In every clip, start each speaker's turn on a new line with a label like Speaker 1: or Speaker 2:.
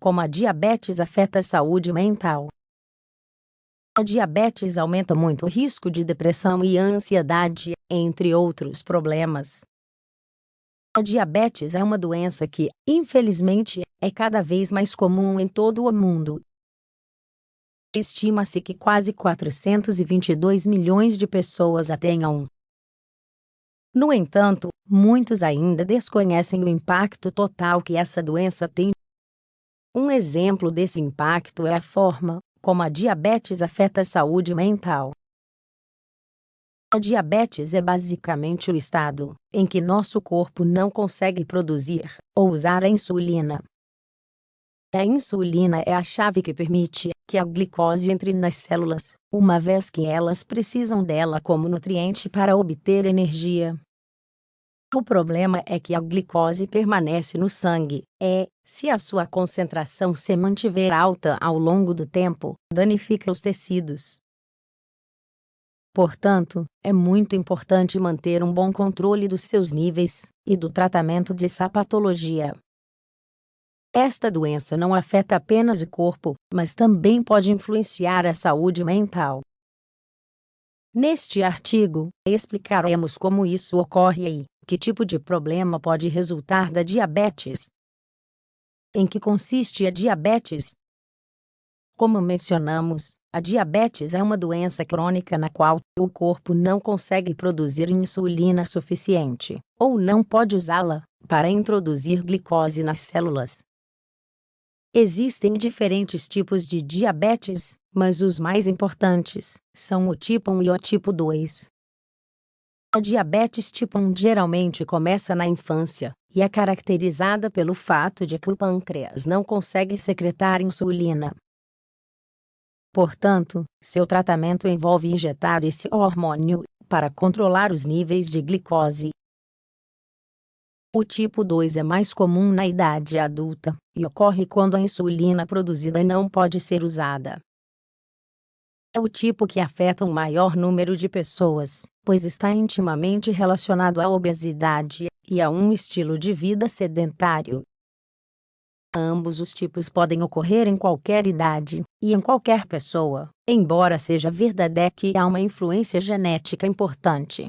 Speaker 1: como a diabetes afeta a saúde mental. A diabetes aumenta muito o risco de depressão e ansiedade, entre outros problemas. A diabetes é uma doença que, infelizmente, é cada vez mais comum em todo o mundo. Estima-se que quase 422 milhões de pessoas a tenham. No entanto, muitos ainda desconhecem o impacto total que essa doença tem. Um exemplo desse impacto é a forma como a diabetes afeta a saúde mental. A diabetes é basicamente o estado em que nosso corpo não consegue produzir ou usar a insulina. A insulina é a chave que permite que a glicose entre nas células, uma vez que elas precisam dela como nutriente para obter energia. O problema é que a glicose permanece no sangue, se a sua concentração se mantiver alta ao longo do tempo, danifica os tecidos. Portanto, é muito importante manter um bom controle dos seus níveis e do tratamento dessa patologia. Esta doença não afeta apenas o corpo, mas também pode influenciar a saúde mental. Neste artigo, explicaremos como isso ocorre e que tipo de problema pode resultar da diabetes. Em que consiste a diabetes? Como mencionamos, a diabetes é uma doença crônica na qual o corpo não consegue produzir insulina suficiente, ou não pode usá-la, para introduzir glicose nas células. Existem diferentes tipos de diabetes, mas os mais importantes são o tipo 1 e o tipo 2. A diabetes tipo 1 geralmente começa na infância e é caracterizada pelo fato de que o pâncreas não consegue secretar insulina. Portanto, seu tratamento envolve injetar esse hormônio para controlar os níveis de glicose. O tipo 2 é mais comum na idade adulta e ocorre quando a insulina produzida não pode ser usada. É o tipo que afeta um maior número de pessoas, pois está intimamente relacionado à obesidade e a um estilo de vida sedentário. Ambos os tipos podem ocorrer em qualquer idade e em qualquer pessoa, embora seja verdade que há uma influência genética importante.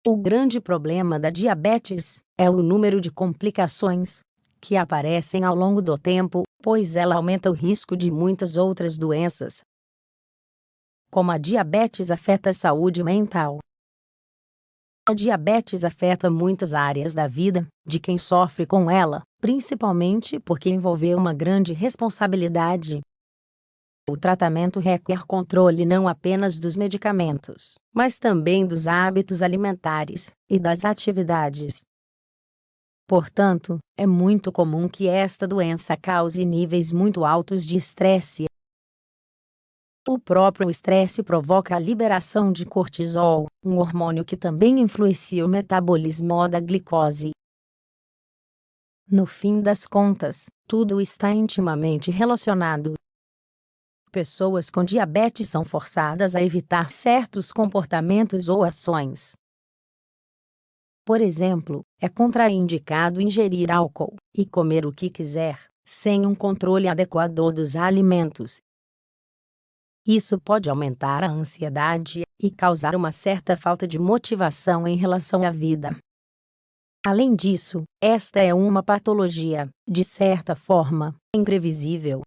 Speaker 1: O grande problema da diabetes é o número de complicações que aparecem ao longo do tempo, pois ela aumenta o risco de muitas outras doenças. Como a diabetes afeta a saúde mental? A diabetes afeta muitas áreas da vida de quem sofre com ela, principalmente porque envolve uma grande responsabilidade. O tratamento requer controle não apenas dos medicamentos, mas também dos hábitos alimentares e das atividades. Portanto, é muito comum que esta doença cause níveis muito altos de estresse. O próprio estresse provoca a liberação de cortisol, um hormônio que também influencia o metabolismo da glicose. No fim das contas, tudo está intimamente relacionado. Pessoas com diabetes são forçadas a evitar certos comportamentos ou ações. Por exemplo, é contraindicado ingerir álcool e comer o que quiser, sem um controle adequado dos alimentos. Isso pode aumentar a ansiedade e causar uma certa falta de motivação em relação à vida. Além disso, esta é uma patologia, de certa forma, imprevisível.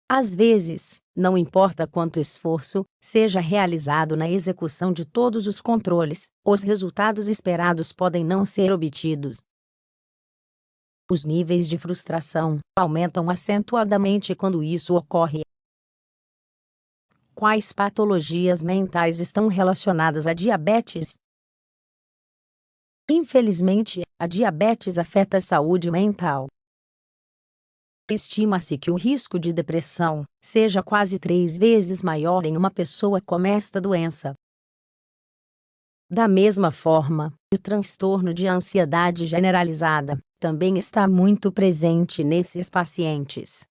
Speaker 1: Às vezes, não importa quanto esforço seja realizado na execução de todos os controles, os resultados esperados podem não ser obtidos. Os níveis de frustração aumentam acentuadamente quando isso ocorre. Quais patologias mentais estão relacionadas à diabetes? Infelizmente, a diabetes afeta a saúde mental. Estima-se que o risco de depressão seja quase 3 vezes maior em uma pessoa com esta doença. Da mesma forma, o transtorno de ansiedade generalizada também está muito presente nesses pacientes.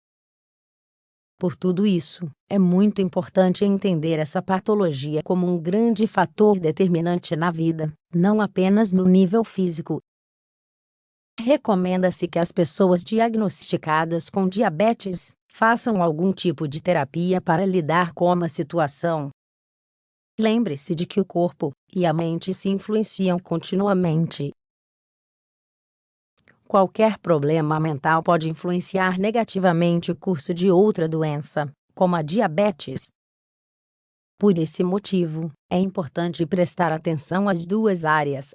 Speaker 1: Por tudo isso, é muito importante entender essa patologia como um grande fator determinante na vida, não apenas no nível físico. Recomenda-se que as pessoas diagnosticadas com diabetes façam algum tipo de terapia para lidar com a situação. Lembre-se de que o corpo e a mente se influenciam continuamente. Qualquer problema mental pode influenciar negativamente o curso de outra doença, como a diabetes. Por esse motivo, é importante prestar atenção às duas áreas